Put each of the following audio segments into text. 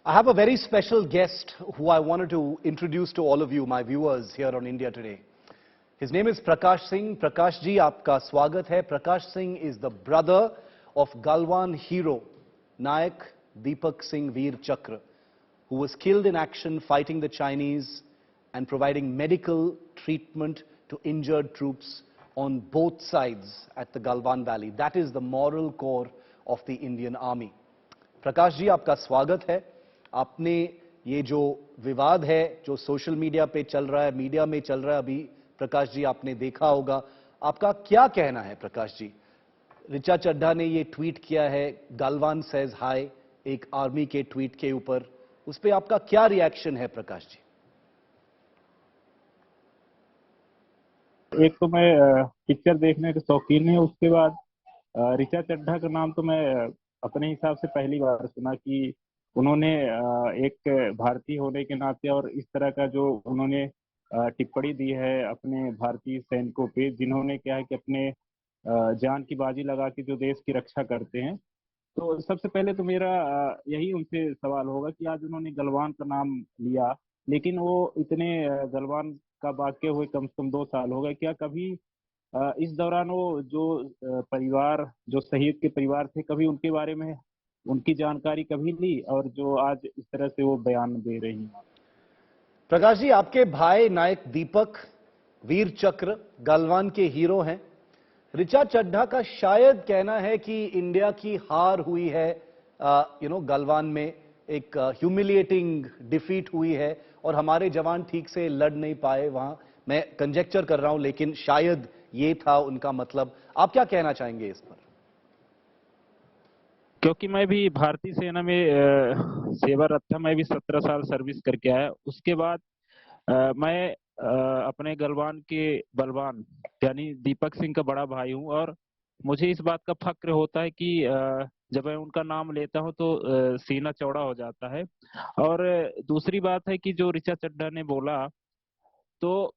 I have a very special guest who I wanted to introduce to all of you, my viewers here on India Today. His name is Prakash Singh. Prakash ji, आपका स्वागत है. Prakash Singh is the brother of Galwan hero Nayak Deepak Singh Veer Chakra, who was killed in action fighting the Chinese and providing medical treatment to injured troops on both sides at the Galwan Valley. That is the moral core of the Indian Army. Prakash ji, आपका स्वागत है. आपने ये जो विवाद है जो social media पे चल रहा है, मीडिया में चल रहा है अभी, प्रकाश जी आपने देखा होगा. आपका क्या कहना है प्रकाश जी? ऋचा चड्ढा ने ये ट्वीट किया है, गालवान सेज हाय, एक आर्मी के ट्वीट के ऊपर. उस पे आपका क्या रिएक्शन है प्रकाश जी? एक तो मैं पिक्चर देखने के शौकीन हूँ, उसके बाद ऋचा चड्ढा का नाम तो मैं अपने हिसाब से पहली बार सुना कि उन्होंने एक भारतीय होने के नाते और इस तरह का जो उन्होंने टिप्पणी दी है अपने भारतीय सैनिकों पे, जिन्होंने क्या है कि अपने जान की बाजी लगा के जो देश की रक्षा करते हैं. तो सबसे पहले तो मेरा यही उनसे सवाल होगा कि आज उन्होंने गलवान का नाम लिया, लेकिन वो इतने गलवान का वाक़या हुए कम से कम 2 साल हो गए. क्या कभी इस दौरान वो जो परिवार, जो शहीद के परिवार थे, कभी उनके बारे में उनकी जानकारी कभी ली, और जो आज इस तरह से वो बयान दे रही हैं? प्रकाश जी, आपके भाई नायक दीपक वीर चक्र गलवान के हीरो हैं. ऋचा चड्ढा का शायद कहना है कि इंडिया की हार हुई है, गलवान में एक ह्यूमिलिएटिंग डिफीट हुई है और हमारे जवान ठीक से लड़ नहीं पाए वहां. मैं कंजेक्चर कर रहा हूं, लेकिन शायद ये था उनका मतलब. आप क्या कहना चाहेंगे इस पर? क्योंकि मैं भी भारतीय सेना में सेवारत था, मैं भी 17 साल सर्विस करके आया. उसके बाद मैं अपने गलवान के बलवान यानी दीपक सिंह का बड़ा भाई हूं, और मुझे इस बात का फक्र होता है कि जब मैं उनका नाम लेता हूं तो सीना चौड़ा हो जाता है. और दूसरी बात है कि जो ऋचा चड्ढा ने बोला, तो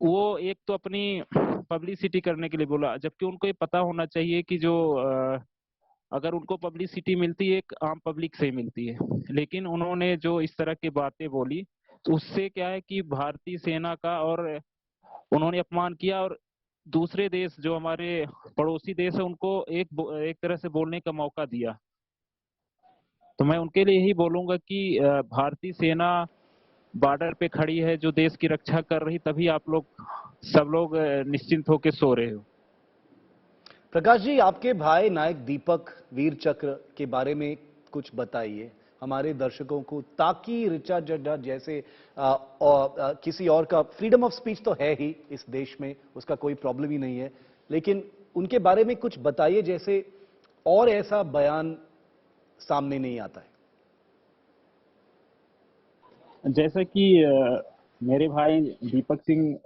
वो एक तो अपनी पब्लिसिटी करने के लिए बोला, जबकि उनको ये पता होना चाहिए कि जो अगर उनको पब्लिसिटी मिलती है एक आम पब्लिक से ही मिलती है. लेकिन उन्होंने जो इस तरह की बातें बोली, तो उससे क्या है कि भारतीय सेना का और उन्होंने अपमान किया, और दूसरे देश जो हमारे पड़ोसी देश है उनको एक तरह से बोलने का मौका दिया. तो मैं उनके लिए यही बोलूंगा कि भारतीय सेना बॉर्डर पे खड़ी है, जो देश की रक्षा कर रही, तभी आप लोग सब लोग निश्चिंत होकर सो रहे हो. प्रकाश जी, आपके भाई नायक दीपक वीर चक्र के बारे में कुछ बताइए हमारे दर्शकों को, ताकि ऋचा चड्ढा जैसे किसी और का फ्रीडम ऑफ स्पीच तो है ही इस देश में, उसका कोई प्रॉब्लम ही नहीं है, लेकिन उनके बारे में कुछ बताइए जैसे और ऐसा बयान सामने नहीं आता है. जैसा कि मेरे भाई दीपक सिंह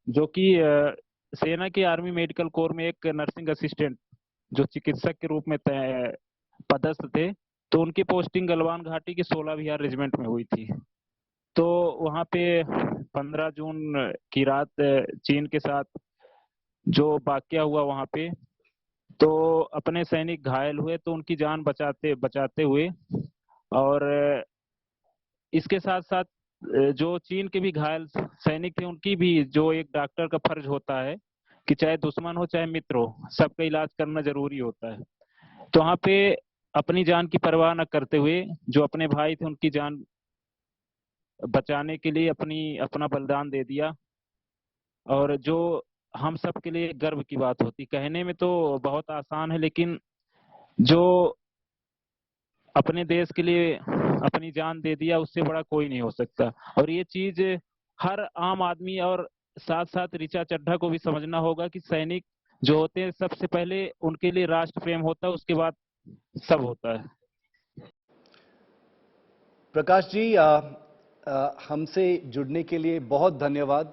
जो कि सेना के आर्मी मेडिकल कोर में एक नर्सिंग असिस्टेंट, जो चिकित्सक के रूप में पदस्थ थे, तो उनकी पोस्टिंग गलवान घाटी के 16 बिहार रेजिमेंट में हुई थी. तो वहां पे 15 जून की रात चीन के साथ जो वाकया हुआ वहां पे, तो अपने सैनिक घायल हुए, तो उनकी जान बचाते बचाते हुए, और इसके साथ साथ जो चीन के भी घायल सैनिक थे, उनकी भी जो एक डॉक्टर का फर्ज होता है कि चाहे दुश्मन हो चाहे मित्र हो, सबका इलाज करना जरूरी होता है. तो वहाँ पे अपनी जान की परवाह न करते हुए जो अपने भाई थे उनकी जान बचाने के लिए अपना बलिदान दे दिया. और जो हम सब के लिए गर्व की बात होती, कहने में तो बहुत आसान है, लेकिन जो अपने देश के लिए अपनी जान दे दिया, उससे बड़ा कोई नहीं हो सकता. और ये चीज हर आम आदमी और साथ साथ ऋचा चड्ढा को भी समझना होगा कि सैनिक जो होते हैं, सबसे पहले उनके लिए राष्ट्र प्रेम होता है, उसके बाद सब होता है. प्रकाश जी, हमसे जुड़ने के लिए बहुत धन्यवाद.